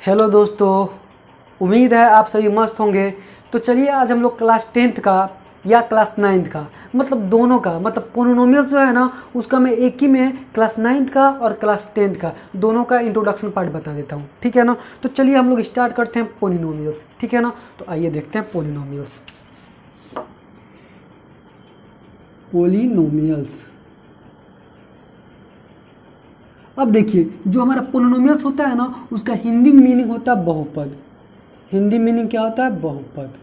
Hello दोस्तों, उम्मीद है आप सभी मस्त होंगे। तो चलिए आज हम लोग क्लास 10th का या क्लास 9th का मतलब दोनों का मतलब पोलिनोमियल्स जो है ना उसका मैं एक ही में क्लास 9th का और क्लास 10th का दोनों का इंट्रोडक्शन पार्ट बता देता हूँ, ठीक है ना। तो चलिए हम लोग स्टार्ट करते हैं पोलिनोमियल्स, ठीक है ना। तो आइए देखते हैं पोलिनोमियल्स। अब देखिए जो हमारा पोलिनोमियल्स होता है ना उसका हिंदी मीनिंग होता है बहुपद। हिंदी मीनिंग क्या होता है? बहुपद।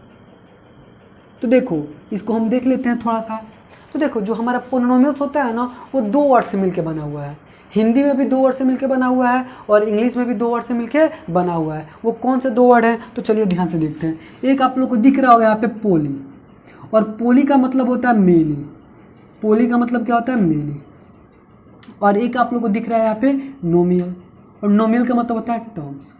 तो देखो इसको हम देख लेते हैं थोड़ा सा। तो देखो जो हमारा पोलिनोमियल्स होता है ना वो दो वर्ड से मिलके बना हुआ है। हिंदी में भी दो वर्ड से मिलके बना हुआ है और इंग्लिश में भी दो वर्ड से मिलके बना हुआ है। वो कौन से दो वर्ड हैं? तो चलिए ध्यान से देखते हैं। एक आप लोग को दिख रहा होगा यहाँ पे पोली, और पोली का मतलब होता है मेनी। पोली का मतलब क्या होता है? मेनी। और एक आप लोग को दिख रहा है यहाँ पे नोमियल, और नोमियल का मतलब होता है टर्म्स।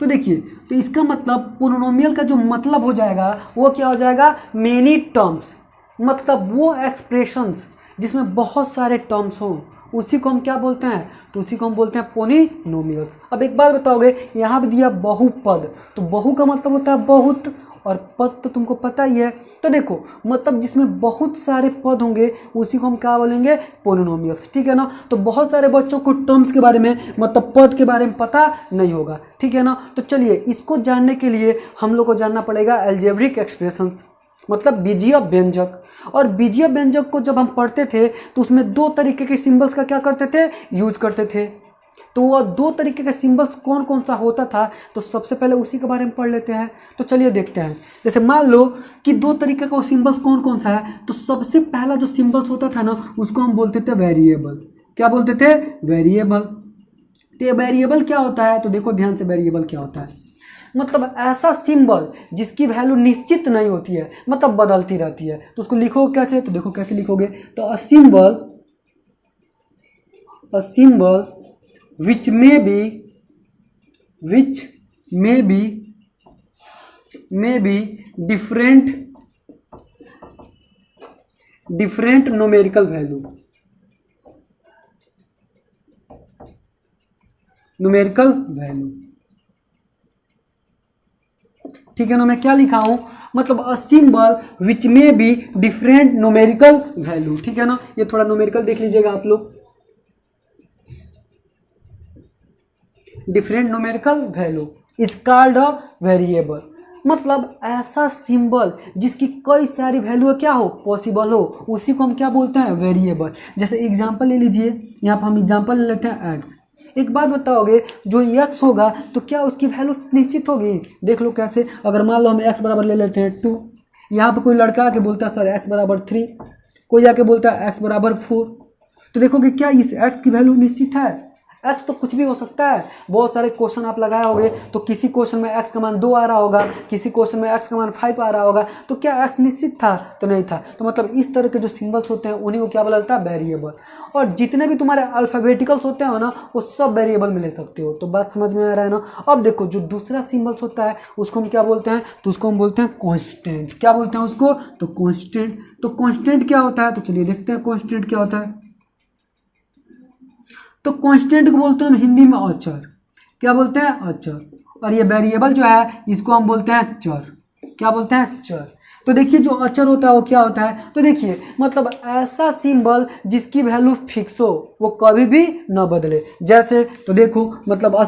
तो देखिए तो इसका मतलब पोलिनोमियल का जो मतलब हो जाएगा वो क्या हो जाएगा? Many terms. मतलब वो एक्सप्रेशंस जिसमें बहुत सारे टर्म्स हों उसी को हम क्या बोलते हैं? तो उसी को हम बोलते हैं पोलिनोमियल्स। अब एक बात बताओगे, यहाँ पे दिया बहुपद, तो बहु का मतलब होता है बहुत, और पद तो तुमको पता ही है। तो देखो मतलब जिसमें बहुत सारे पद होंगे उसी को हम क्या बोलेंगे? पोलिनोमियल्स, ठीक है ना। तो बहुत सारे बच्चों को टर्म्स के बारे में मतलब पद के बारे में पता नहीं होगा, ठीक है ना। तो चलिए इसको जानने के लिए हम लोग को जानना पड़ेगा अलजेब्रिक एक्सप्रेशंस, मतलब बीजीय व्यंजक। और बीजीय व्यंजक को जब हम पढ़ते थे तो उसमें दो तरीके के सिंबल्स का क्या करते थे? यूज करते थे। तो वह दो तरीके के सिंबल्स कौन कौन सा होता था? तो सबसे पहले उसी के बारे में पढ़ लेते हैं। तो चलिए देखते हैं। जैसे मान लो कि दो तरीके का सिंबल्स कौन कौन सा है, तो सबसे पहला जो सिंबल्स होता था ना उसको हम बोलते थे वेरिएबल। क्या बोलते थे? वेरिएबल। तो ये वेरिएबल क्या होता है? तो देखो ध्यान से, वेरिएबल क्या होता है? मतलब ऐसा सिंबल जिसकी वैल्यू निश्चित नहीं होती है, मतलब बदलती रहती है। तो उसको लिखो कैसे? तो देखो कैसे लिखोगे। तो a symbol which may be different numerical value, ठीक है ना। मैं क्या लिखा हूं? मतलब अ सिंबल विच में बी डिफरेंट न्यूमेरिकल वैल्यू, ठीक है ना। ये थोड़ा न्यूमेरिकल देख लीजिएगा आप लोग। Different numerical value is called a variable. मतलब ऐसा सिंबल जिसकी कई सारी वैल्यू क्या हो? पॉसिबल हो, उसी को हम क्या बोलते हैं? वेरिएबल। जैसे एग्जांपल ले लीजिए, यहाँ पर हम एग्जांपल ले लेते हैं एक्स। एक बात बताओगे, जो एक्स होगा तो क्या उसकी वैल्यू निश्चित होगी? देख लो कैसे। अगर मान लो हम एक्स बराबर ले लेते हैं 2, यहाँ पर कोई लड़का आके बोलता है सर एक्स बराबर 3, कोई आके बोलता है एक्स बराबर 4, तो देखोगे क्या इस एक्स की वैल्यू निश्चित है? एक्स तो कुछ भी हो सकता है। बहुत सारे क्वेश्चन आप लगाए होंगे, तो किसी क्वेश्चन में एक्स का मान 2 आ रहा होगा, किसी क्वेश्चन में एक्स का मान 5 आ रहा होगा। तो क्या एक्स निश्चित था? तो नहीं था। तो मतलब इस तरह के जो सिंबल्स होते हैं उन्हीं को क्या बोला जाता है? वेरिएबल। और जितने भी तुम्हारे अल्फाबेटिकल्स होते हैं ना वो सब वेरिएबल में ले सकते हो। तो बात समझ में आ रहा है ना। अब देखो जो दूसरा सिंबल्स होता है उसको हम क्या बोलते हैं? तो उसको हम बोलते हैं कॉन्स्टेंट। क्या बोलते हैं उसको? तो कॉन्स्टेंट। तो कॉन्स्टेंट क्या होता है? तो चलिए देखते हैं कॉन्स्टेंट क्या होता है। तो कांस्टेंट को बोलते हैं हम हिंदी में अचर। क्या बोलते हैं? अचर। और ये वेरिएबल जो है इसको हम बोलते हैं चर। क्या बोलते हैं? चर। तो देखिए जो अचर होता है वो क्या होता है? तो देखिए मतलब ऐसा सिंबल जिसकी वैल्यू फिक्स हो, वो कभी भी न बदले। जैसे तो देखो मतलब a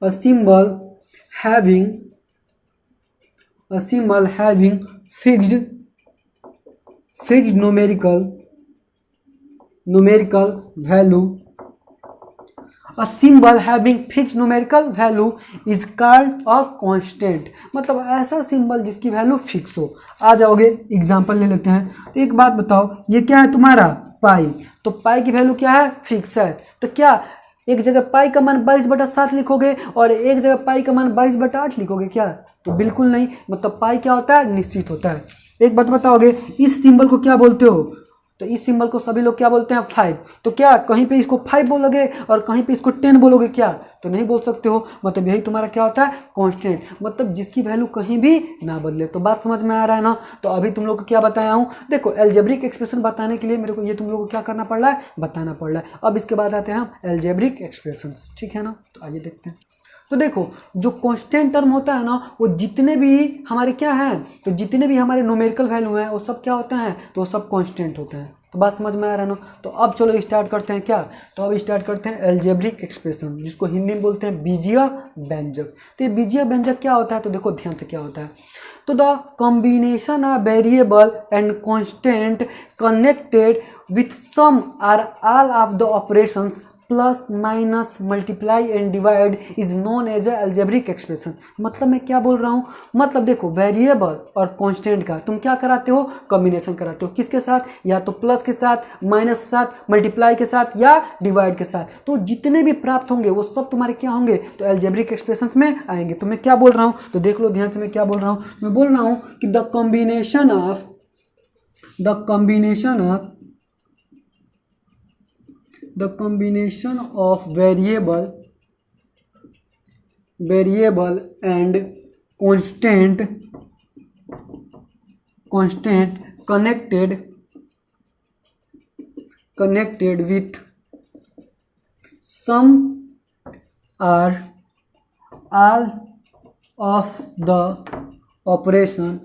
symbol having fixed numerical value, a symbol having fixed numerical value is called a constant। मतलब ऐसा सिंबल जिसकी वैल्यू फिक्स हो। आ जाओगे एग्जांपल ले लेते हैं। तो एक बात बताओ, ये क्या है तुम्हारा? पाई। तो पाई की वैल्यू क्या है? फिक्स है। तो क्या एक जगह पाई का मान 22/7 लिखोगे और एक जगह पाई का मान 22/8 लिखोगे क्या? तो बिल्कुल नहीं। मतलब पाई क्या होता है? निश्चित होता है। एक बात बताओगे, इस सिंबल को क्या बोलते हो? तो इस सिंबल को सभी लोग क्या बोलते हैं 5। तो क्या कहीं पे इसको 5 बोलोगे और कहीं पे इसको 10 बोलोगे क्या? तो नहीं बोल सकते हो। मतलब यही तुम्हारा क्या होता है कांस्टेंट, मतलब जिसकी वैल्यू कहीं भी ना बदले। तो बात समझ में आ रहा है ना? तो अभी तुम लोग को क्या बताया हूँ, देखो अलजेब्रिक एक्सप्रेशन बताने के लिए मेरे को ये तुम लोग को क्या करना पड़ रहा है, बताना पड़ रहा है। अब इसके बाद आते हैं हम अलजेब्रिक एक्सप्रेशन, ठीक है ना? तो आइए देखते हैं। तो देखो जो कांस्टेंट टर्म होता है ना, वो जितने भी हमारे क्या हैं, तो जितने भी हमारे न्यूमेरिकल वैल्यू हैं वो सब क्या होते हैं, तो वो सब कांस्टेंट होते हैं। तो बात समझ में आ रहा है ना? तो अब चलो स्टार्ट करते हैं क्या, तो अब स्टार्ट करते हैं अलजेब्रिक एक्सप्रेशन, जिसको हिंदी में बोलते हैं बीजीय व्यंजक। तो ये बीजीय व्यंजक क्या होता है, तो देखो ध्यान से क्या होता है। तो the combination of variable and constant connected with some or all of the operations plus minus multiply and divide is known as a algebraic expression. मतलब मैं क्या बोल रहा हूँ, मतलब देखो वेरिएबल और कांस्टेंट का तुम क्या कराते हो, कॉम्बिनेशन कराते हो। किसके साथ, या तो प्लस के साथ, माइनस के साथ, मल्टीप्लाई के साथ या डिवाइड के साथ। तो जितने भी प्राप्त होंगे वो सब तुम्हारे क्या होंगे, तो अलजेब्रिक एक्सप्रेशंस में आएंगे। तो मैं क्या बोल रहा हूँ, तो देख लो ध्यान से मैं क्या बोल रहा हूँ। मैं बोल रहा हूँ कि the combination of variable and constant connected with some or all of the operation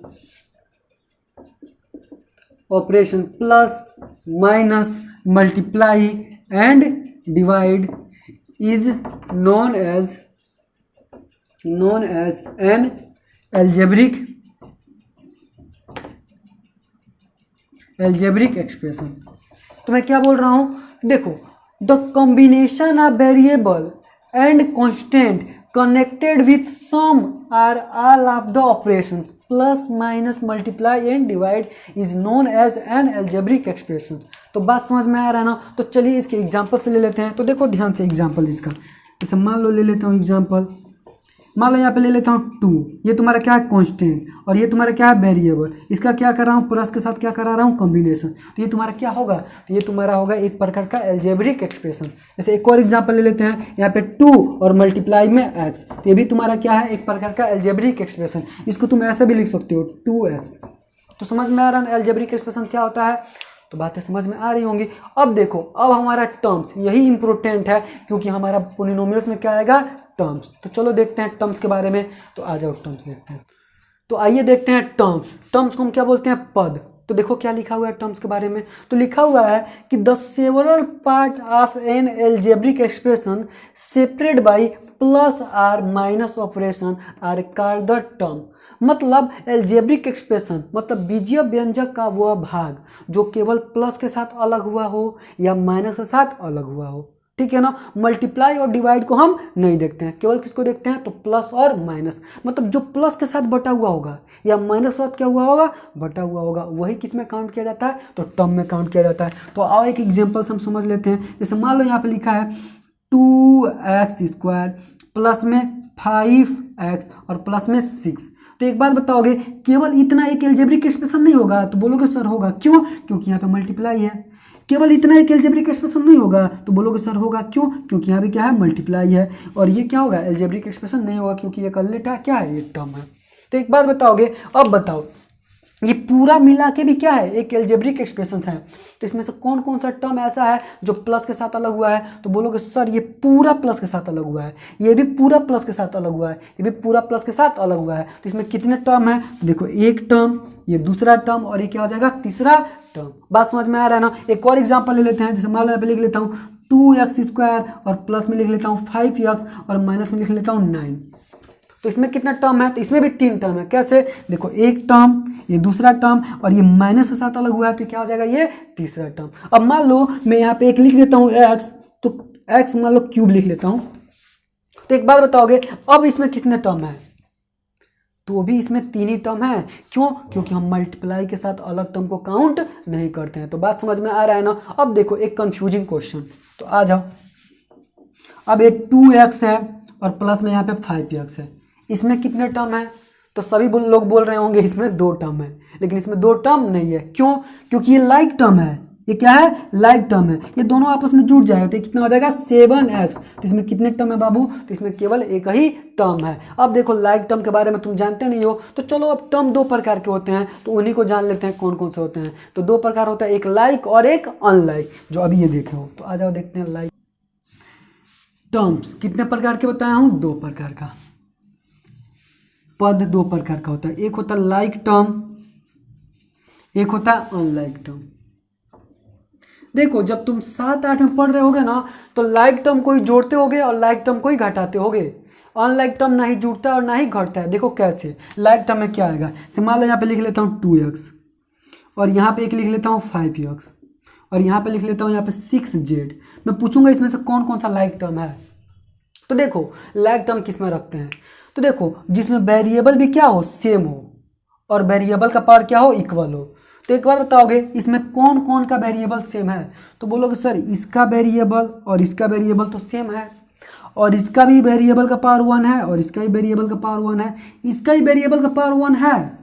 plus minus multiply and divide is known as an algebraic expression. तो मैं क्या बोल रहा हूं, देखो the combination of variable and constant connected with some or all of the operations plus minus multiply and divide is known as an algebraic expression. तो बात समझ में आ रहा है ना? तो चलिए इसके एग्जांपल से ले लेते हैं। तो देखो ध्यान से एग्जांपल इसका, जैसे मान लो ले लेता हूँ एग्जांपल, मान लो यहाँ पे ले लेता हूँ 2, ये तुम्हारा क्या है कांस्टेंट और ये तुम्हारा क्या है वेरिएबल। इसका क्या कर रहा हूँ, प्लस के साथ क्या करा रहा हूँ, कॉम्बिनेशन। तो ये तुम्हारा क्या होगा, तो ये तुम्हारा होगा एक प्रकार का अलजेब्रिक एक्सप्रेशन। जैसे एक और एग्जांपल ले लेते हैं, यहाँ पे 2 और मल्टीप्लाई में x, तो ये भी तुम्हारा क्या है, एक प्रकार का अलजेब्रिक एक्सप्रेशन। इसको तुम ऐसे भी लिख सकते हो 2x। तो समझ में आ रहा है अलजेब्रिक एक्सप्रेशन क्या होता है? तो बातें समझ में आ रही होंगी। अब देखो अब हमारा टर्म्स, यही इंपॉर्टेंट है क्योंकि हमारा पोलिनोमियल्स में क्या आएगा, टर्म्स। तो चलो देखते हैं टर्म्स के बारे में। तो आ जाओ टर्म्स देखते हैं। तो आइए देखते हैं टर्म्स को हम क्या बोलते हैं, पद। तो देखो क्या लिखा हुआ है टर्म्स के बारे में। तो लिखा हुआ है कि the several part of an algebraic expression separate by plus or minus operation are called the term. मतलब अलजेब्रिक एक्सप्रेशन मतलब बीजीय व्यंजक का वह भाग जो केवल प्लस के साथ अलग हुआ हो या माइनस के साथ अलग हुआ हो, ठीक है ना। मल्टीप्लाई और डिवाइड को हम नहीं देखते हैं, केवल किसको देखते हैं, तो प्लस और माइनस। मतलब जो प्लस के साथ बटा हुआ होगा या माइनस के साथ क्या हुआ होगा, बटा हुआ होगा, वही किस में काउंट किया जाता है, तो टर्म में काउंट किया जाता है। तो आओ एक एग्जांपल हम समझ लेते हैं। जैसे मान लो यहाँ पे लिखा है 2x² प्लस में 5x और प्लस में 6। तो एक बात बताओगे, केवल इतना एक अलजेब्रिक एक्सप्रेशन नहीं होगा, तो बोलोगे सर होगा, क्यों, क्योंकि यहाँ पे मल्टीप्लाई है। केवल इतना एक अलजेब्रिक एक्सप्रेशन नहीं होगा, तो बोलोगे सर होगा, क्यों, क्योंकि यहाँ पे क्या है, मल्टीप्लाई है। और ये क्या होगा, अलजेब्रिक एक्सप्रेशन नहीं होगा क्योंकि ये कलेटा क्या है, ये टर्म है। तो एक बात बताओगे, अब बताओ ये पूरा मिला के भी क्या है, एक अलजेब्रिक एक्सप्रेशन है। तो इसमें से कौन कौन सा टर्म ऐसा है जो प्लस के साथ अलग हुआ है, तो बोलोगे सर ये पूरा प्लस के साथ अलग हुआ है, ये भी पूरा प्लस के साथ अलग हुआ है, ये भी पूरा प्लस के साथ अलग हुआ है। तो इसमें कितने टर्म है, तो देखो एक टर्म, ये दूसरा टर्म और ये क्या हो जाएगा, तीसरा टर्म। बात समझ में आ रहा है ना। एक और एग्जाम्पल ले लेते हैं। जैसे मान लो यहाँ पे लिख लेता हूँ 2x² और प्लस में लिख लेता हूँ 5x और माइनस में लिख लेता हूँ 9। तो इसमें कितना टर्म है, तो इसमें भी 3 टर्म है। कैसे, देखो एक टर्म, ये दूसरा टर्म और ये माइनस के साथ अलग हुआ है, तो क्या हो जाएगा, ये तीसरा टर्म। अब मान लो मैं यहाँ पे एक लिख देता हूँ x, तो x मान लो क्यूब लिख लेता हूँ। तो एक बात बताओगे, अब इसमें कितने टर्म है, तो भी इसमें 3 ही टर्म है। क्यों, क्योंकि हम मल्टीप्लाई के साथ अलग टर्म को काउंट नहीं करते हैं। तो बात समझ में आ रहा है ना। अब देखो एक कंफ्यूजिंग क्वेश्चन, तो आ जाओ। अब ये 2x है और प्लस में यहाँ पे 5x है, इसमें कितने टर्म है, तो सभी लोग बोल रहे होंगे इसमें 2 टर्म है, लेकिन इसमें 2 टर्म नहीं है। क्यों, क्योंकि ये लाइक टर्म है, ये क्या है, लाइक टर्म है, ये दोनों आपस में जुड़ जाएगा तो कितना हो जाएगा 7x। तो इसमें कितने टर्म है बाबू, तो इसमें केवल एक ही टर्म है। अब देखो लाइक टर्म के बारे में तुम जानते नहीं हो, तो चलो अब टर्म दो प्रकार के होते हैं तो उन्हीं को जान लेते हैं कौन कौन से होते हैं। तो दो प्रकार होता है, एक लाइक और एक अनलाइक, जो अभी ये देखे हो। तो आ जाओ देखते हैं लाइक टर्म्स कितने प्रकार के बताया हूँ, दो प्रकार का। पद दो प्रकार का होता है, एक होता है लाइक टर्म, एक होता है अनलाइक टर्म। देखो जब तुम 7-8 में पढ़ रहे होगे ना, तो लाइक टर्म को ही जोड़ते होगे और लाइक टर्म को ही घटाते होगे। अनलाइक टर्म ना ही जुड़ता है और ना ही घटता है। देखो कैसे, लाइक टर्म में क्या आएगा, मान लो यहाँ पे लिख लेता हूँ 2x, और यहाँ पे एक लिख लेता हूँ 5x, और यहाँ पे लिख लेता हूँ यहाँ पे 6z। मैं पूछूंगा इसमें से कौन कौन सा लाइक टर्म है। तो देखो लाइक टर्म किस में रखते हैं, तो देखो जिसमें वेरिएबल भी क्या हो, सेम हो, और वेरिएबल का पावर क्या हो, इक्वल हो। तो एक बार बताओगे इसमें कौन कौन का वेरिएबल सेम है, तो बोलोगे सर इसका वेरिएबल और इसका वेरिएबल तो सेम है, और इसका भी वेरिएबल का पावर 1 है, और इसका भी वेरिएबल का पावर 1 है, इसका ही वेरिएबल का पावर 1 है,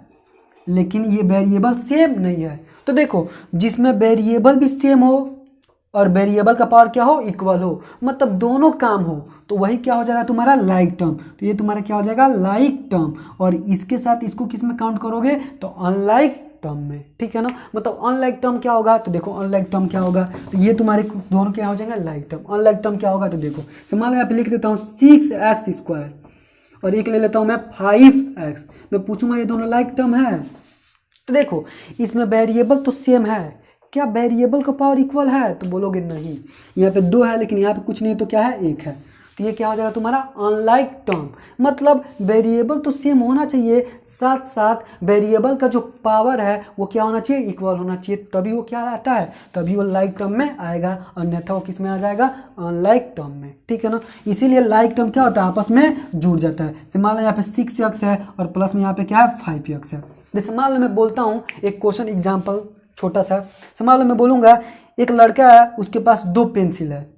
लेकिन ये वेरिएबल सेम नहीं है। तो देखो जिसमें वेरिएबल भी सेम हो और वेरिएबल का पावर क्या हो, इक्वल हो, मतलब दोनों काम हो, तो वही क्या हो जाएगा तुम्हारा लाइक टर्म। तो ये तुम्हारा क्या हो जाएगा, लाइक टर्म। और इसके साथ इसको किस में काउंट करोगे, तो अनलाइक टर्म में, ठीक है ना। मतलब अनलाइक टर्म क्या होगा, तो देखो अनलाइक टर्म क्या होगा, तो ये तुम्हारे दोनों क्या हो जाएंगे, लाइक टर्म। अनलाइक टर्म क्या होगा, तो देखो मान लो यहाँ पे लिख देता हूँ 6x², और एक ले लेता हूँ मैं 5x। मैं पूछूंगा ये दोनों लाइक टर्म है, तो देखो इसमें वेरिएबल तो सेम है, क्या वेरिएबल का पावर इक्वल है, तो बोलोगे नहीं, यहाँ पे 2 है लेकिन यहाँ पे कुछ नहीं, तो क्या है, 1 है। तो ये क्या हो जाएगा तुम्हारा अनलाइक टर्म। मतलब वेरिएबल तो सेम होना चाहिए, साथ साथ वेरिएबल का जो पावर है वो क्या होना चाहिए, इक्वल होना चाहिए, तभी वो क्या आता है, तभी वो लाइक टर्म में आएगा, अन्यथा वो किस में आ जाएगा, अनलाइक टर्म में, ठीक है ना। इसीलिए लाइक टर्म क्या होता है, आपस में जुड़ जाता है। मान लो यहाँ पे 6x है और प्लस में यहाँ पे क्या है, 5x है। जैसे मान लो मैं बोलता हूँ एक क्वेश्चन एग्जाम्पल छोटा सा, मान लो मैं बोलूँगा एक लड़का है उसके पास 2 पेंसिल है,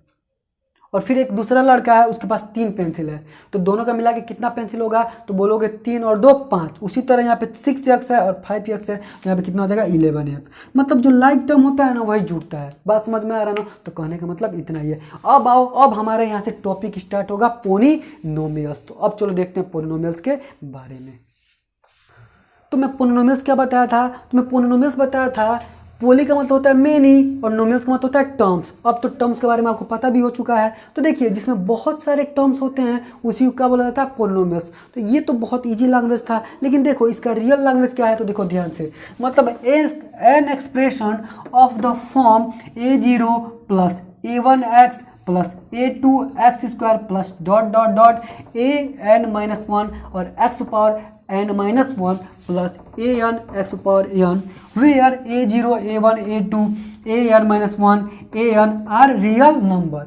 और फिर एक दूसरा लड़का है उसके पास 3 पेंसिल है, तो दोनों का मिला के कितना पेंसिल होगा, तो बोलोगे 3 और 2 5। उसी तरह यहाँ पे 6x है और 5x है, यहाँ पे कितना हो जाएगा 11x। मतलब जो लाइक टर्म होता है ना वही जुड़ता है। बात समझ में आ रहा है ना, तो कहने का मतलब इतना ही है। अब आओ, अब हमारे यहाँ से टॉपिक स्टार्ट होगा पोलिनोमियल्स। तो अब चलो देखते हैं पोलिनोमियल्स के बारे में। तो मैं पोलिनोमियल्स क्या बताया था, तो मैं पोलिनोमियल्स बताया था, पोली का मतलब होता है मेनी और नोमियल्स का मतलब होता है टर्म्स। अब तो टर्म्स के बारे में आपको पता भी हो चुका है। तो देखिए जिसमें बहुत सारे टर्म्स होते हैं उसी को क्या बोला जाता है, पोलिनोमियल्स। तो ये तो बहुत इजी लैंग्वेज था, लेकिन देखो इसका रियल लैंग्वेज क्या है, तो देखो ध्यान से, मतलब an expression of the form a0 plus a1x plus a2x² plus dot dot dot an-1 और x power n-1 plus an x power n, where a0, a1, a2, an-1, an are real number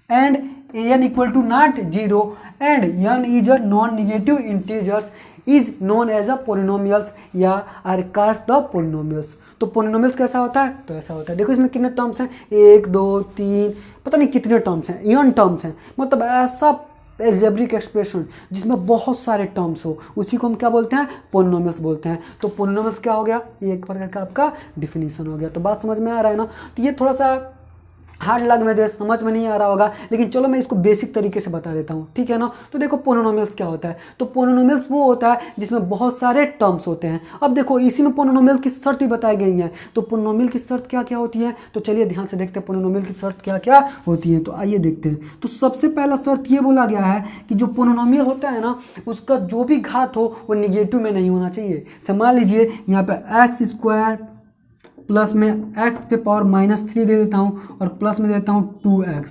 and an equal to not 0 and n is a non-negative integers is known as a polynomials या are called the polynomials। तो polynomials कैसा होता है, तो ऐसा होता है। देखो इसमें कितने टर्म्स हैं, 1 2 3 पता नहीं कितने टर्म्स हैं, n टर्म्स हैं। मतलब ऐसा एल्जेब्रिक एक्सप्रेशन जिसमें बहुत सारे टर्म्स हो उसी को हम क्या बोलते हैं, पोलिनोमियल्स बोलते हैं। तो पोलिनोमियल्स क्या हो गया, ये एक प्रकार का आपका डिफिनीशन हो गया। तो बात समझ में आ रहा है ना। तो ये थोड़ा सा हार्ड लैंग्वेज है, समझ में नहीं आ रहा होगा, लेकिन चलो मैं इसको बेसिक तरीके से बता देता हूँ, ठीक है ना। तो देखो पोलिनोमियल्स क्या होता है, तो पोलिनोमियल्स वो होता है जिसमें बहुत सारे टर्म्स होते हैं। अब देखो इसी में पोलिनोमियल की शर्त भी बताई गई है। तो पोलिनोमियल की शर्त क्या क्या होती है, तो चलिए ध्यान से देखते हैं पोलिनोमियल की शर्त क्या क्या होती है। तो आइए देखते हैं। तो सबसे पहला शर्त ये बोला गया है कि जो पोलिनोमियल होता है ना उसका जो भी घात हो वो निगेटिव में नहीं होना चाहिए। मान लीजिए यहाँ पे x² प्लस में x पे पावर -3 दे देता हूँ और प्लस में देता हूँ 2x,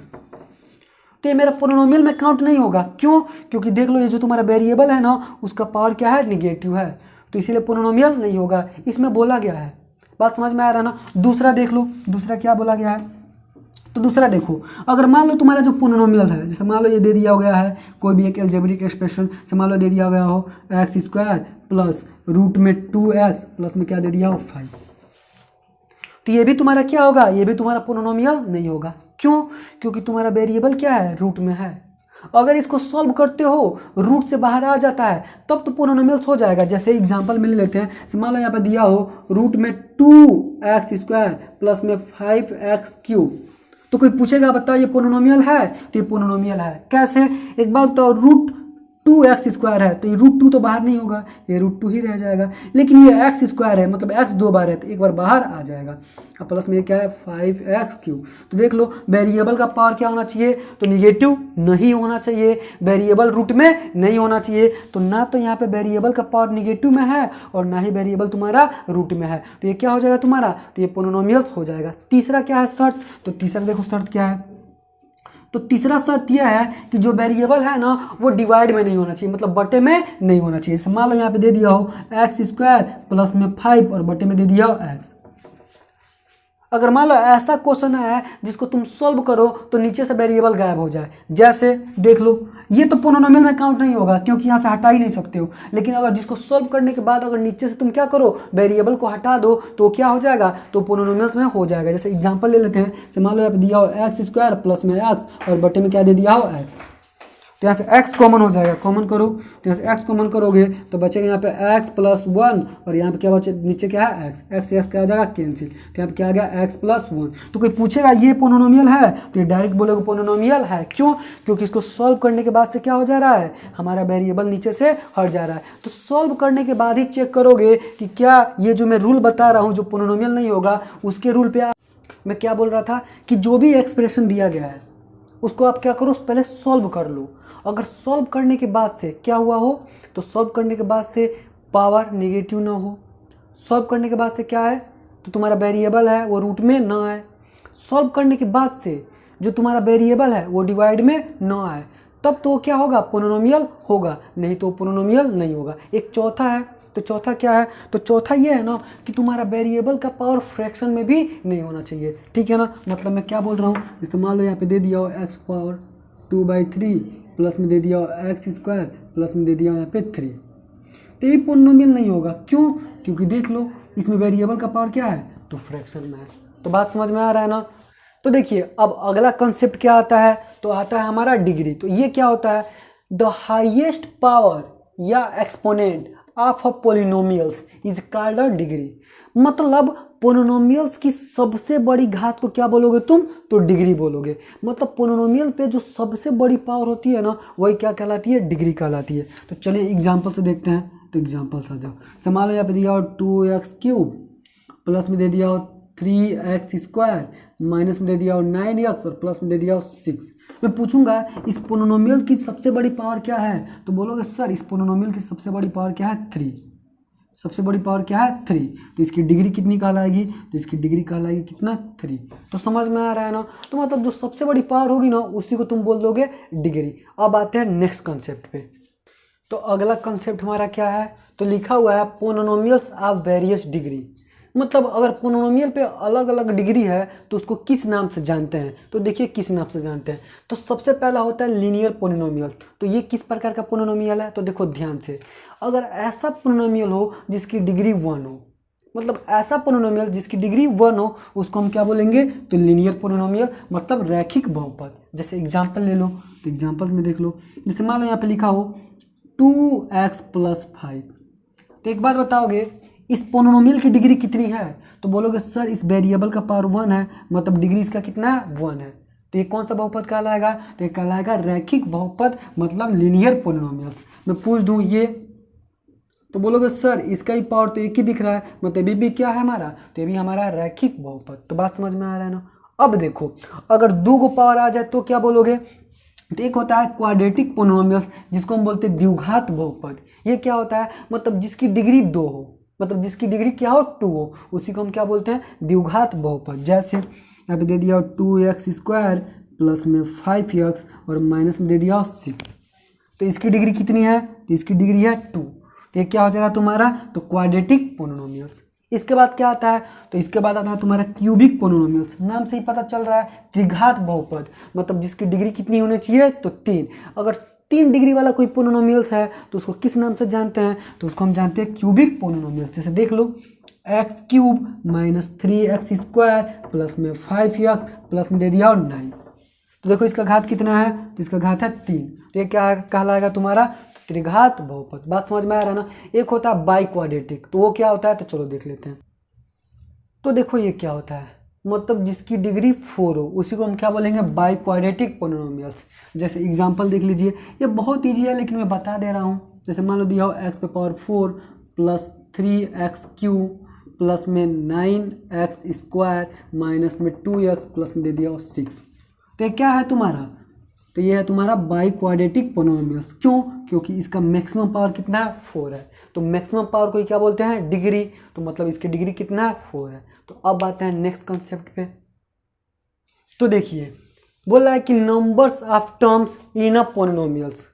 तो ये मेरा पोलिनोमियल में काउंट नहीं होगा। क्यों, क्योंकि देख लो ये जो तुम्हारा वेरिएबल है ना उसका पावर क्या है, निगेटिव है, तो इसीलिए पोलिनोमियल नहीं होगा, इसमें बोला गया है। बात समझ में आ रहा है ना। दूसरा देख लो, दूसरा क्या बोला गया है, तो दूसरा देखो, अगर मान लो तुम्हारा जो पोलिनोमियल है, जैसे मान लो ये दे दिया गया है कोई भी एक एल्जेब्रिक एक्सप्रेशन, से मान लो दे दिया गया हो x² प्लस रूट में 2x प्लस में क्या दे दिया हो 5, तो ये भी तुम्हारा क्या होगा, ये भी तुम्हारा पोलिनोमियल नहीं होगा। क्यों, क्योंकि तुम्हारा वेरिएबल क्या है, रूट में है। अगर इसको सॉल्व करते हो रूट से बाहर आ जाता है तब तो पोलिनोमियल्स हो जाएगा। जैसे एग्जांपल में ले लेते हैं, मान लो यहाँ पे दिया हो रूट में 2x² प्लस में 5x³ तो कोई पूछेगा बताओ ये पोलिनोमियल है, तो ये पोलिनोमियल है। कैसे, एक बात बताओ, रूट 2x² है तो ये रूट 2 तो बाहर नहीं होगा, ये रूट 2 ही रह जाएगा। लेकिन ये x² है मतलब x 2 बार है तो एक बार बाहर आ जाएगा। अब प्लस में क्या है 5x³। तो देख लो वेरिएबल का पावर क्या होना चाहिए, तो निगेटिव नहीं होना चाहिए, वेरिएबल रूट में नहीं होना चाहिए। तो ना तो यहाँ पे वेरिएबल का पावर निगेटिव में है और ना ही वेरिएबल तुम्हारा रूट में है, तो ये क्या हो जाएगा तुम्हारा, तो ये पोलिनोमियल्स हो जाएगा। तीसरा क्या है शर्त, तो तीसरा देखो शर्त क्या है, तो तीसरा शर्त यह है कि जो वेरिएबल है ना वो डिवाइड में नहीं होना चाहिए, मतलब बटे में नहीं होना चाहिए। मान लो यहाँ पे दे दिया हो x² प्लस में 5 और बटे में दे दिया हो x। अगर मान लो ऐसा क्वेश्चन है जिसको तुम सॉल्व करो तो नीचे से वेरिएबल गायब हो जाए, जैसे देख लो ये तो पोलिनोमियल में काउंट नहीं होगा क्योंकि यहाँ से हटा ही नहीं सकते हो। लेकिन अगर जिसको सॉल्व करने के बाद अगर नीचे से तुम क्या करो वेरिएबल को हटा दो तो क्या हो जाएगा, तो पोलिनोमियल्स में हो जाएगा। जैसे एग्जांपल ले लेते हैं, मान लो यहाँ पे दिया हो x² प्लस में x और बटे में क्या दे दिया हो x, तो यहाँ से x कॉमन हो जाएगा, कॉमन करो तो यहाँ से x कॉमन करोगे तो बचेगा यहाँ पे x प्लस 1 और यहाँ पे क्या बचे नीचे क्या है x क्या हो जाएगा कैंसिल, तो यहाँ पे क्या आ गया x प्लस 1। तो कोई पूछेगा ये पोलिनोमियल है तो ये डायरेक्ट बोलोगे पोलिनोमियल है। क्यों, क्योंकि इसको सॉल्व करने के बाद से क्या हो जा रहा है, हमारा वेरिएबल नीचे से हट जा रहा है। तो सॉल्व करने के बाद ही चेक करोगे कि क्या ये जो मैं रूल बता रहा हूँ जो पोलिनोमियल नहीं होगा उसके रूल पे। मैं क्या बोल रहा था कि जो भी एक्सप्रेशन दिया गया है उसको आप क्या करो पहले सॉल्व कर लो। अगर सॉल्व करने के बाद से क्या हुआ हो, तो सॉल्व करने के बाद से पावर नेगेटिव ना हो, सॉल्व करने के बाद से क्या है तो तुम्हारा वेरिएबल है वो रूट में ना आए, सॉल्व करने के बाद से जो तुम्हारा वेरिएबल है वो डिवाइड में ना आए, तब तो क्या होगा पोलिनोमियल होगा, नहीं तो पोलिनोमियल नहीं होगा। एक चौथा है, तो चौथा क्या है, तो चौथा ये है ना कि तुम्हारा वेरिएबल का पावर फ्रैक्शन में भी नहीं होना चाहिए, ठीक है ना। मतलब मैं क्या बोल रहा हूँ, जैसे मान लो यहाँ पे दे दिया हो x पावर 2/3 प्लस में दे दिया हो x² प्लस में दे दिया यहाँ पे 3, तो ये पोलिनोमियल नहीं होगा। क्यों, क्योंकि देख लो इसमें वेरिएबल का पावर क्या है, तो फ्रैक्शन में है। तो बात समझ में आ रहा है ना। तो देखिए अब अगला कंसेप्ट क्या आता है, तो आता है हमारा डिग्री। तो ये क्या होता है, द हाईएस्ट पावर या exponent of a polynomials is called a degree. मतलब पोलिनोमियल्स की सबसे बड़ी घात को क्या बोलोगे तुम, तो डिग्री बोलोगे। मतलब पोलिनोमियल पे जो सबसे बड़ी पावर होती है ना वही क्या कहलाती है, डिग्री कहलाती है। तो चलिए एग्जांपल से देखते हैं, तो एग्जांपल से जाओ। मान लो यहाँ पे दिया हो 2x³ प्लस में दे दिया हो 3x² माइनस में दे दिया हो 9x और प्लस में दे दिया हो 6। मैं पूछूंगा इस पोलिनोमियल की सबसे बड़ी पावर क्या है, तो बोलोगे सर इस पोलिनोमियल की सबसे बड़ी पावर क्या है 3। सबसे बड़ी पावर क्या है 3, तो इसकी डिग्री कितनी कहलाएगी, तो इसकी डिग्री कहलाएगी कितना 3। तो समझ में आ रहा है ना। तो मतलब जो सबसे बड़ी पावर होगी ना उसी को तुम बोल दोगे डिग्री। अब आते हैं नेक्स्ट कंसेप्ट पे। तो अगला कंसेप्ट हमारा क्या है, तो लिखा हुआ है पोलिनोमियल्स ऑफ वेरियस डिग्री। मतलब अगर पोलिनोमियल पे अलग अलग डिग्री है तो उसको किस नाम से जानते हैं, तो देखिए किस नाम से जानते हैं। तो सबसे पहला होता है लीनियर पोलिनोमियल। तो ये किस प्रकार का पोलिनोमियल है, तो देखो ध्यान से, अगर ऐसा पोलिनोमियल हो जिसकी डिग्री 1 हो, मतलब ऐसा पोलिनोमियल जिसकी डिग्री 1 हो उसको हम क्या बोलेंगे, तो लीनियर पोलिनोमियल, मतलब रैखिक बहुपद। जैसे एग्जाम्पल ले लो, तो एग्जाम्पल में देख लो, जैसे मान लो यहाँ पे लिखा हो 2x + 5। तो एक बात बताओगे इस पोलिनोमियल की डिग्री कितनी है, तो बोलोगे सर इस वेरिएबल का पावर 1 है, मतलब डिग्री इसका कितना है 1 है। तो ये कौन सा बहुपद कहलाएगा, तो ये कहलाएगा रैखिक बहुपद, मतलब लीनियर पोलिनोमियल्स। मैं पूछ दूं ये, तो बोलोगे सर इसका ही पावर तो एक ही दिख रहा है, मतलब ये भी क्या है हमारा, तो ये भी हमारा रैखिक बहुपद। तो बात समझ में आ रहा है ना। अब देखो अगर 2 को पावर आ जाए तो क्या बोलोगे, तो एक होता है क्वाड्रेटिक पोलिनोमियल्स जिसको हम बोलते हैं द्विघात बहुपद। ये क्या होता है, मतलब जिसकी डिग्री 2 हो, मतलब जिसकी डिग्री क्या हो 2 हो, उसी को हम क्या बोलते हैं द्विघात बहुपद। जैसे यहाँ पे दे दिया हो 2x² प्लस में 5x और माइनस में दे दिया हो 6। तो इसकी डिग्री कितनी है, तो इसकी डिग्री है 2। तो ये क्या हो जाएगा तुम्हारा, तो क्वाड्रेटिक पोलिनोमियल्स। इसके बाद क्या आता है, तो इसके बाद आता है तुम्हारा क्यूबिक पोलिनोमियल्स। नाम से ही पता चल रहा है त्रिघात बहुपद, मतलब जिसकी डिग्री कितनी होनी चाहिए, तो 3। अगर 3 डिग्री वाला कोई पोलिनोमियल्स है तो उसको किस नाम से जानते हैं, तो उसको हम जानते हैं क्यूबिक पोलिनोमियल्स। जैसे देख लो x³ - 3x² प्लस में 5x प्लस में दे दिया और 9। तो देखो इसका घात कितना है, तो इसका घात है 3, तो ये क्या कहलाएगा तुम्हारा, त्रिघात बहुपद। बात समझ में आ रहा है ना। एक होता है बाई क्वाड्रेटिक, तो वो क्या होता है, तो चलो देख लेते हैं। तो देखो ये क्या होता है, मतलब जिसकी डिग्री 4 हो उसी को हम क्या बोलेंगे, बाई क्वाड्रेटिक पोलिनोमियल्स। जैसे एग्जांपल देख लीजिए, ये बहुत ईजी है लेकिन मैं बता दे रहा हूँ। जैसे मान लो दिया हो x पे पावर 4 प्लस 3x³ प्लस में 9x स्क्वायर माइनस में 2x प्लस में दे दिया हो 6। तो ये क्या है तुम्हारा, तो ये है तुम्हारा बाई क्वाड्रेटिक पोलिनोमियल्स। क्यों, क्योंकि इसका मैक्सिमम पावर कितना है, 4 है। तो मैक्सिमम पावर को क्या बोलते हैं, डिग्री। तो मतलब इसकी डिग्री कितना है, 4 है। तो अब आते हैं नेक्स्ट कंसेप्ट पे। तो देखिए बोला है कि numbers of terms in a polynomials,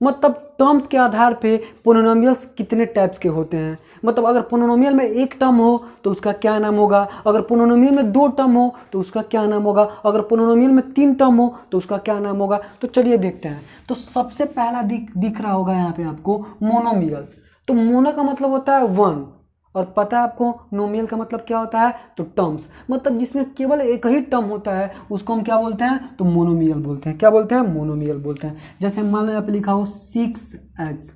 मतलब टर्म्स के आधार पे पोलिनोमियल्स कितने टाइप्स के होते हैं। मतलब अगर पोलिनोमियल में एक टर्म हो तो उसका क्या नाम होगा, अगर पोलिनोमियल में 2 टर्म हो तो उसका क्या नाम होगा, अगर पोलिनोमियल में 3 टर्म हो तो उसका क्या नाम होगा। तो चलिए देखते हैं। तो सबसे पहला दिख रहा होगा यहाँ पे आपको मोनोमियल। तो मोनो का मतलब होता है 1, और पता है आपको नोमियल का मतलब क्या होता है, तो टर्म्स। मतलब जिसमें केवल एक ही टर्म होता है उसको हम क्या बोलते हैं, तो मोनोमियल बोलते हैं। क्या बोलते हैं, मोनोमियल बोलते हैं। जैसे मान लो यहाँ पे लिखा हो 6x,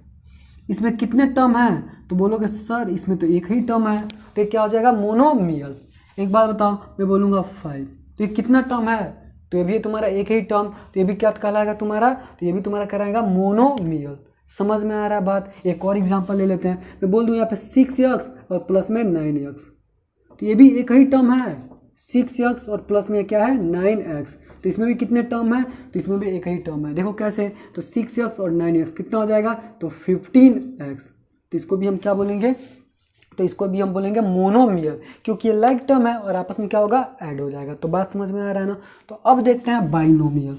इसमें कितने टर्म हैं, तो बोलोगे सर इसमें तो एक ही टर्म है, तो ये क्या हो जाएगा, मोनोमियल। एक बात बताओ, मैं बोलूँगा 5, तो ये कितना टर्म है, तो ये भी तुम्हारा एक ही टर्म, तो ये भी क्या कहलाएगा तुम्हारा, तो ये भी तुम्हारा कराएगा मोनोमियल। समझ में आ रहा है बात। एक और एग्जांपल ले लेते हैं। मैं बोल दूं यहाँ पे 6x और प्लस में 9x, तो ये भी एक ही टर्म है, 6x और प्लस में क्या है 9x। तो इसमें भी कितने टर्म है, तो इसमें भी एक ही टर्म है। देखो कैसे, तो 6x और 9x कितना हो जाएगा, तो 15x। तो इसको भी हम क्या बोलेंगे, तो इसको भी हम बोलेंगे मोनोमियल, क्योंकि ये लाइक टर्म है और आपस में क्या होगा, ऐड हो जाएगा। तो बात समझ में आ रहा है ना। तो अब देखते हैं बाइनोमियल।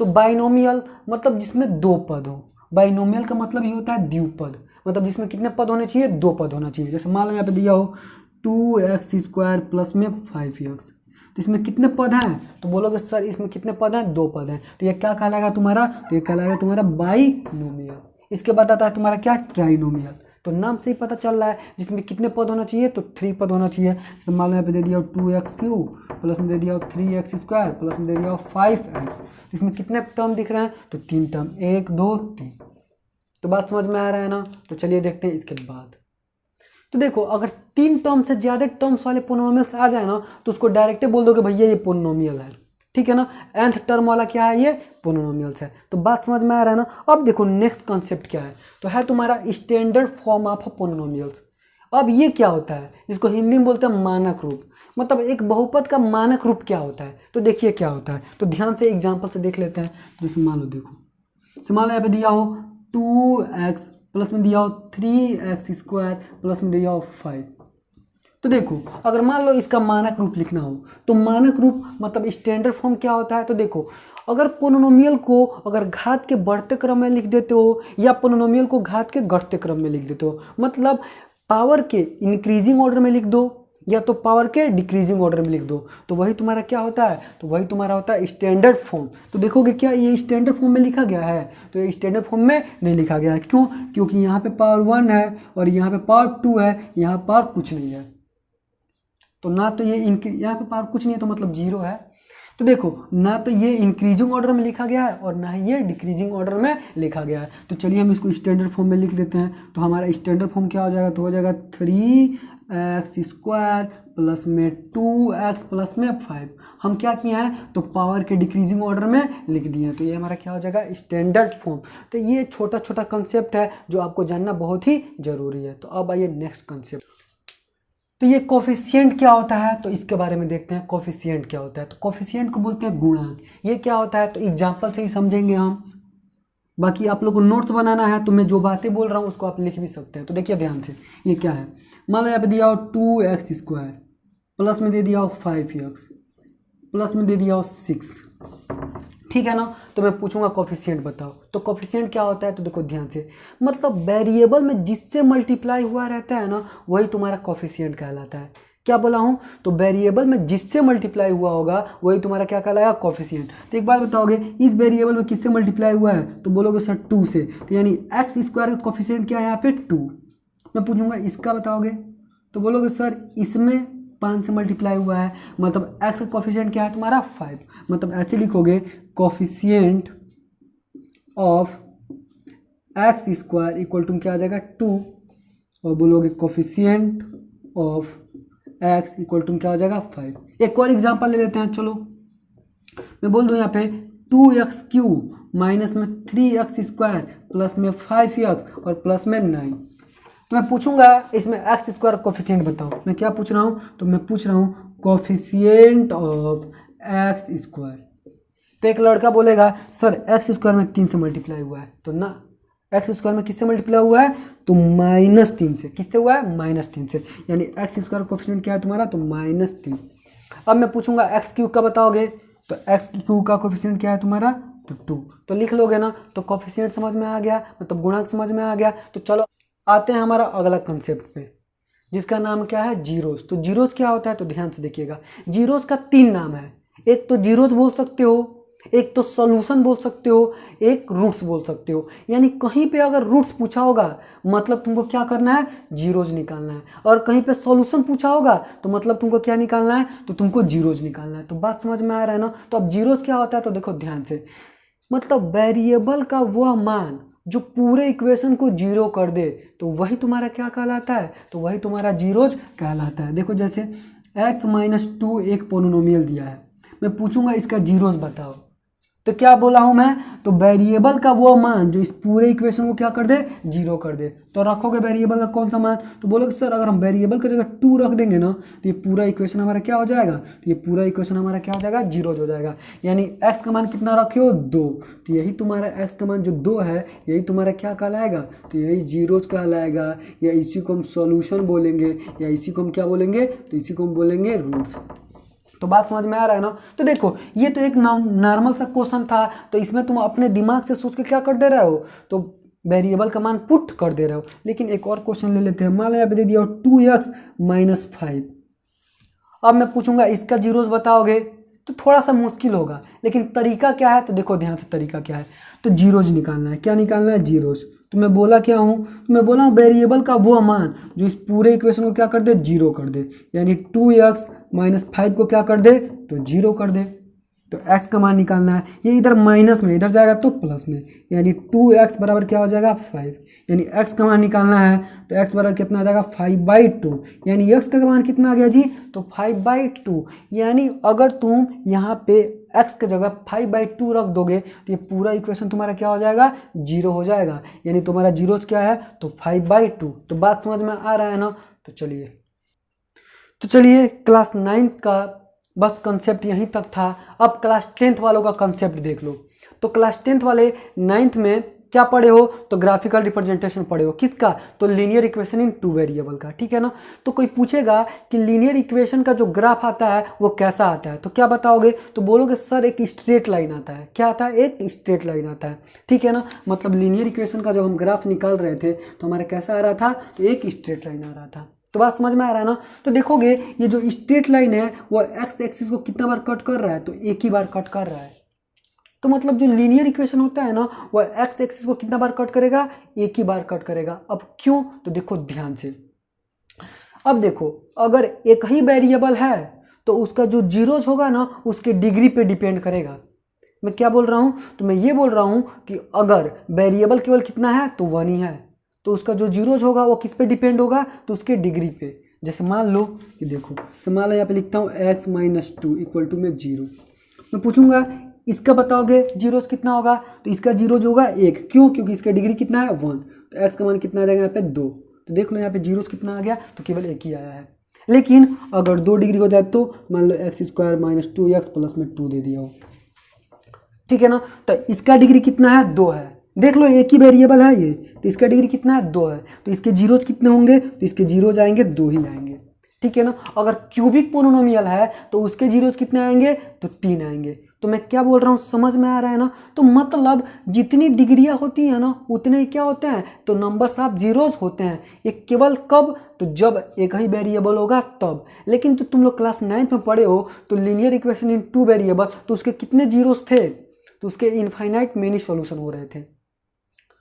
तो बाइनोमियल मतलब जिसमें 2 पद हो। बाइनोमियल का मतलब ये होता है द्विपद, मतलब जिसमें कितने पद होने चाहिए, 2 पद होना चाहिए। जैसे मान लो यहाँ पे दिया हो 2x² प्लस में 5x, तो इसमें कितने पद हैं, तो बोलोगे सर इसमें कितने पद हैं, 2 पद हैं। तो ये क्या कहलाएगा तुम्हारा, तो ये कहलाएगा तुम्हारा बाइनोमियल। इसके बाद आता है तुम्हारा क्या, ट्राइनोमियल। तो नाम से ही पता चल रहा है जिसमें कितने पद होना चाहिए, तो 3 पद होना चाहिए। जैसे मान लो यहाँ पे दे दिया 2x³ प्लस में दे दिया 3x² प्लस में दे दिया 5x, तो इसमें कितने टर्म दिख रहे हैं, तो 3 टर्म, 1 2 3। तो बात समझ में आ रहा है ना। तो चलिए देखते हैं इसके बाद। तो देखो अगर 3 टर्म से ज़्यादा टर्म्स वाले पोलिनोमियल्स आ जाए ना, तो उसको डायरेक्ट बोल दोगे भैया ये पोलिनोमियल है, ठीक है ना। nth टर्म वाला क्या है, ये पोलिनोमियल्स है। तो बात समझ में आ रहा है ना। अब देखो नेक्स्ट कॉन्सेप्ट क्या है, तो है तुम्हारा स्टैंडर्ड फॉर्म ऑफ पोलिनोमियल्स। अब ये क्या होता है, जिसको हिंदी में बोलते हैं मानक रूप। मतलब एक बहुपद का मानक रूप क्या होता है, तो देखिए क्या होता है। तो ध्यान से एग्जाम्पल से देख लेते हैं। जैसे मान लो देखो, मान लो यहाँ पे दिया हो 2x प्लस में दिया हो 3x² प्लस में दिया हो 5। तो देखो अगर मान लो इसका मानक रूप लिखना हो, तो मानक रूप मतलब स्टैंडर्ड फॉर्म क्या होता है। तो देखो अगर पोलिनोमियल को अगर घात के बढ़ते क्रम में लिख देते हो या पोलिनोमियल को घात के घटते क्रम में लिख देते हो, मतलब पावर के इंक्रीजिंग ऑर्डर में लिख दो या तो पावर के डिक्रीजिंग ऑर्डर में लिख दो, तो वही तुम्हारा क्या होता है, तो वही तुम्हारा होता है स्टैंडर्ड फॉर्म। तो देखोगे क्या ये स्टैंडर्ड फॉर्म में लिखा गया है, तो ये स्टैंडर्ड फॉर्म में नहीं लिखा गया है। क्यों, क्योंकि यहाँ पे पावर 1 है और यहाँ पे पावर 2 है, यहाँ पावर कुछ नहीं है। तो ना तो ये यहाँ पे पावर कुछ नहीं है तो मतलब 0 है। तो देखो ना तो ये इंक्रीजिंग ऑर्डर में लिखा गया है और ना ही ये डिक्रीजिंग ऑर्डर में लिखा गया है। तो चलिए हम इसको स्टैंडर्ड फॉर्म में लिख देते हैं। तो हमारा स्टैंडर्ड फॉर्म क्या हो जाएगा, तो हो जाएगा 3x² प्लस में 2x प्लस में 5। हम क्या किए हैं, तो पावर के डिक्रीजिंग ऑर्डर में लिख दिए हैं। तो ये हमारा क्या हो जाएगा, स्टैंडर्ड फॉर्म। तो ये छोटा छोटा कंसेप्ट है जो आपको जानना बहुत ही जरूरी है। तो अब आइए नेक्स्ट कंसेप्ट। तो ये कोफिशिएंट क्या होता है, तो इसके बारे में देखते हैं। कोफिशिएंट क्या होता है, तो कोफिशिएंट को बोलते हैं गुणांक। ये क्या होता है, तो एग्जाम्पल से ही समझेंगे हम। बाकी आप लोग को नोट्स बनाना है तो मैं जो बातें बोल रहा हूँ उसको आप लिख भी सकते हैं। तो देखिए ध्यान से, ये क्या है, मान लो यहाँ पे दिया हो 2x² प्लस में दे दिया हो 5x प्लस में दे दिया हो 6, ठीक है ना। तो मैं पूछूंगा कोफिशिएंट बताओ। तो कोफिशिएंट क्या होता है, तो देखो ध्यान से, मतलब वेरिएबल में जिससे मल्टीप्लाई हुआ रहता है ना, वही तुम्हारा कोफिशिएंट कहलाता है। क्या बोला हूँ, तो वेरिएबल में जिससे मल्टीप्लाई हुआ होगा वही तुम्हारा क्या कहलाएगा, कोफिशिएंट। तो एक बात बताओगे, इस वेरिएबल में किससे मल्टीप्लाई हुआ है, तो बोलोगे सर 2 से, तो यानी x² का कोफिशिएंट क्या है यहाँ पे 2। मैं पूछूंगा इसका बताओगे, तो बोलोगे सर इसमें 5 से मल्टीप्लाई हुआ है, मतलब x का कोफिशिएंट क्या है तुम्हारा 5। मतलब ऐसे लिखोगे coefficient of x square equal to क्या आ जाएगा 2, और बोलोगे coefficient of x equal to क्या हो जाएगा 5। एक और एग्जांपल ले लेते हैं, चलो मैं बोल दूं यहाँ पे 2x³ माइनस में 3x स्क्वायर प्लस में 5x और प्लस में 9। तो मैं पूछूंगा इसमें एक्स स्क्वायर कोफिशिएंट बताओ। मैं क्या पूछ रहा हूँ, तो मैं पूछ रहा हूँ कोफिशिएंट ऑफ एक्स स्क्वायर। तो एक लड़का बोलेगा सर एक्स स्क्वायर में 3 से मल्टीप्लाई हुआ है, तो ना एक्स स्क्वायर में किससे मल्टीप्लाई हुआ है, तो -3 से। किससे हुआ है, -3 से, यानी एक्स स्क्वायर कोफिशिएंट क्या है तुम्हारा, तो -3। अब मैं पूछूंगा x³ का बताओगे, तो x³ का कोफिशिएंट क्या है तुम्हारा, तो 2। तो लिख लोगे ना, तो कोफिशिएंट समझ में आ गया, मतलब गुणांक समझ में आ गया। तो चलो आते हैं हमारा अगला कंसेप्ट पे, जिसका नाम क्या है, जीरोस। तो जीरोस क्या होता है, तो ध्यान से देखिएगा। जीरोस का 3 नाम है, एक तो जीरोस बोल सकते हो, एक तो सॉल्यूशन बोल सकते हो, एक रूट्स बोल सकते हो। यानी कहीं पे अगर रूट्स पूछा होगा मतलब तुमको क्या करना है, जीरोज निकालना है, और कहीं पे सॉल्यूशन पूछा होगा तो मतलब तुमको क्या निकालना है, तो तुमको जीरोज निकालना है। तो बात समझ में आ रहा है ना। तो अब जीरोज क्या होता है, तो देखो ध्यान से, मतलब वेरिएबल का वह मान जो पूरे इक्वेशन को जीरो कर दे, तो वही तुम्हारा क्या कहलाता है, तो वही तुम्हारा जीरोज कहलाता है। देखो जैसे x-2 एक पोलिनोमियल दिया है, मैं पूछूंगा इसका जीरोज बताओ, तो क्या बोला हूं मैं, तो वेरिएबल का वो मान जो इस पूरे इक्वेशन को क्या कर दे, जीरो कर दे। तो रखोगे वेरिएबल का कौन सा मान, तो बोलोगे सर अगर हम वेरिएबल की जगह 2 रख देंगे ना, तो ये पूरा इक्वेशन हमारा क्या हो जाएगा, तो ये पूरा इक्वेशन हमारा क्या हो जाएगा, जीरोज हो जाएगा। यानी x का मान कितना रखे हो, 2, तो यही तुम्हारा x का मान जो 2 है, यही तुम्हारा क्या कहलाएगा, तो यही जीरोज कहलाएगा, या इसी को हम सॉल्यूशन बोलेंगे, या इसी को हम क्या बोलेंगे, तो इसी को हम बोलेंगे रूट्स। तो बात समझ में आ रहा है ना। तो देखो ये तो एक नॉर्मल सा क्वेश्चन था, तो इसमें तुम अपने दिमाग से सोच के क्या कर दे रहे हो, तो वेरिएबल का मान पुट कर दे रहे हो। लेकिन एक और क्वेश्चन ले लेते हैं, मान लो यहाँ पे दे दिया 2x - 5। अब मैं पूछूंगा इसका जीरोस बताओगे, तो थोड़ा सा मुश्किल होगा, लेकिन तरीका क्या है, तो देखो ध्यान से तरीका क्या है, तो जीरोज निकालना है। क्या निकालना है, जीरोज। तो मैं बोला क्या हूँ, तो मैं बोला हूँ वेरिएबल का वो मान जो इस पूरे इक्वेशन को क्या कर दे, जीरो कर दे। यानी 2x - 5 को क्या कर दे, तो जीरो कर दे। तो x का मान निकालना है, ये इधर माइनस में, इधर जाएगा तो प्लस में, यानी 2x बराबर क्या हो जाएगा, 5। यानी x का मान निकालना है, तो x बराबर कितना आ जाएगा, 5/2। यानी x का मान कितना आ गया जी, तो 5/2। यानी अगर तुम यहाँ पे x की जगह 5/2 रख दोगे, तो ये पूरा इक्वेशन तुम्हारा क्या हो जाएगा, जीरो हो जाएगा। यानी तुम्हारा जीरोज क्या है, तो 5/2। तो बात समझ में आ रहा है ना। तो चलिए क्लास 9 का बस कंसेप्ट यहीं तक था। अब क्लास 10th वालों का कंसेप्ट देख लो। तो क्लास 10th वाले 9th में क्या पढ़े हो, तो ग्राफिकल रिप्रेजेंटेशन पढ़े हो। किसका, तो लीनियर इक्वेशन इन 2 वेरिएबल का, ठीक है ना। तो कोई पूछेगा कि लीनियर इक्वेशन का जो ग्राफ आता है वो कैसा आता है, तो क्या बताओगे, तो बोलोगे सर एक स्ट्रेट लाइन आता है। क्या आता है, एक स्ट्रेट लाइन आता है, ठीक है ना। मतलब लीनियर इक्वेशन का जब हम ग्राफ निकाल रहे थे तो हमारा कैसा आ रहा था, तो एक स्ट्रेट लाइन आ रहा था। तो बात समझ में आ रहा है ना। तो देखोगे ये जो स्ट्रेट लाइन है वो एक्स एक्सिस को कितना बार कट कर रहा है, तो एक ही बार कट कर रहा है। तो मतलब जो लीनियर इक्वेशन होता है ना वो एक्स एक्सिस को कितना बार कट करेगा, एक ही बार कट करेगा। अब क्यों, तो देखो ध्यान से। अब देखो अगर एक ही वेरिएबल है तो उसका जो जीरोज होगा ना उसके डिग्री पे डिपेंड करेगा। मैं क्या बोल रहा हूं, तो मैं ये बोल रहा हूं कि अगर वेरिएबल केवल कितना है, तो 1 ही है, तो उसका जो जीरोज होगा वो किस पे डिपेंड होगा, तो उसके डिग्री पे। जैसे मान लो कि देखो, तो मान लो यहाँ पे लिखता हूँ x - 2 इक्वल टू में 0। मैं पूछूंगा इसका बताओगे जीरोज कितना होगा, तो इसका जीरोज होगा 1। क्यों, क्योंकि इसका डिग्री कितना है, 1। तो x का मान कितना आ जाएगा यहाँ पे 2। तो देख लो यहाँ पे जीरोज कितना आ गया, तो केवल 1 ही आया है। लेकिन अगर 2 डिग्री हो जाए तो मान लो x² - 2x प्लस में 2 दे दिया हो, ठीक है ना। तो इसका डिग्री कितना है, 2 है। देख लो एक ही वेरिएबल है ये, तो इसका डिग्री कितना है, 2 है। तो इसके जीरोज कितने होंगे, तो इसके जीरोज आएंगे 2 ही आएंगे, ठीक है ना। अगर क्यूबिक पोलिनोमियल है तो उसके जीरोज कितने आएंगे, तो 3 आएंगे। तो मैं क्या बोल रहा हूँ, समझ में आ रहा है ना। तो मतलब जितनी डिग्रियां होती है ना उतने ही क्या होते हैं, तो नंबर्स ऑफ जीरोज होते हैं। ये केवल कब, तो जब एक ही वेरिएबल होगा तब। लेकिन तो तुम लोग क्लास 9th में पढ़े हो तो लीनियर इक्वेशन इन 2 वेरिएबल, तो उसके कितने जीरोज थे, तो उसके इनफाइनाइट मेनी सॉल्यूशन हो रहे थे।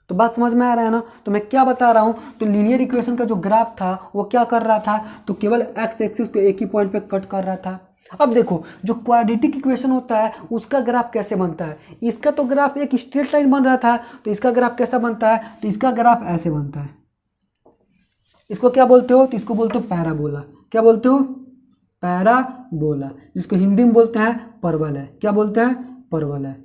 तो बात समझ में आ रहा है ना। तो मैं क्या बता रहा हूँ, तो लीनियर इक्वेशन का जो ग्राफ था वो क्या कर रहा था, तो केवल एक्स एक्सिस को एक ही पॉइंट पे कट कर रहा था। अब देखो जो क्वाड्रेटिक इक्वेशन होता है उसका ग्राफ कैसे बनता है, इसका तो ग्राफ एक स्ट्रेट लाइन बन रहा था, तो इसका ग्राफ कैसा बनता है, तो इसका ग्राफ ऐसे बनता है। इसको क्या बोलते हो, तो इसको बोलते हो पैराबोला। क्या बोलते हो, पैराबोला, जिसको हिंदी में बोलते हैं परवल है। क्या बोलते हैं, परवल है।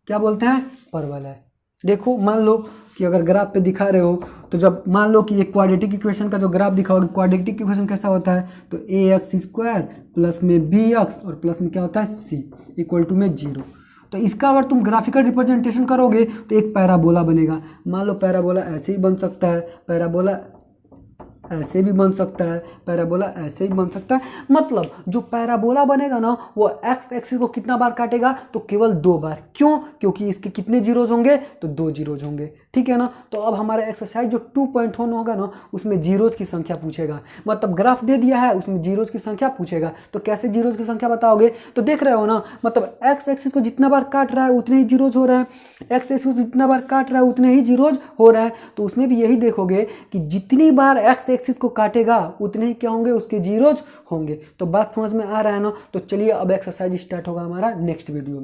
क्या बोलते हैं, परवल है। देखो मान लो कि अगर ग्राफ पे दिखा रहे हो, तो जब मान लो कि ये क्वाड्रेटिक इक्वेशन का जो ग्राफ दिखा होगा, क्वाड्रेटिक इक्वेशन कैसा होता है, तो ए एक्स स्क्वायर प्लस में बी एक्स और प्लस में क्या होता है सी इक्वल टू में 0। तो इसका अगर तुम ग्राफिकल रिप्रेजेंटेशन करोगे तो एक पैराबोला बनेगा। मान लो पैराबोला ऐसे ही बन सकता है, पैराबोला ऐसे भी बन सकता है, पैराबोला ऐसे भी बन सकता है। मतलब जो पैराबोला बनेगा ना वो एक्स एक्सिस को कितना बार काटेगा, तो केवल 2 बार। क्यों, क्योंकि इसके कितने जीरोज होंगे, तो 2 जीरोज होंगे। ठीक है ना। तो अब हमारा एक्सरसाइज जो 2.1 होगा ना उसमें जीरोज की संख्या पूछेगा। मतलब ग्राफ दे दिया है उसमें जीरोज की संख्या पूछेगा, तो कैसे जीरोज की संख्या बताओगे, तो देख रहे हो ना, मतलब एक्स एक्सिस को जितना बार काट रहा है उतने ही जीरोज हो रहे हैं, एक्स एक्सिस को जितना बार काट रहा है उतने ही जीरोज हो रहे हैं। तो उसमें भी यही देखोगे कि जितनी बार एक्स एक्सिस को काटेगा उतने ही क्या होंगे, उसके जीरोज होंगे। तो बात समझ में आ रहा है ना। तो चलिए अब एक्सरसाइज स्टार्ट होगा हमारा नेक्स्ट वीडियो में।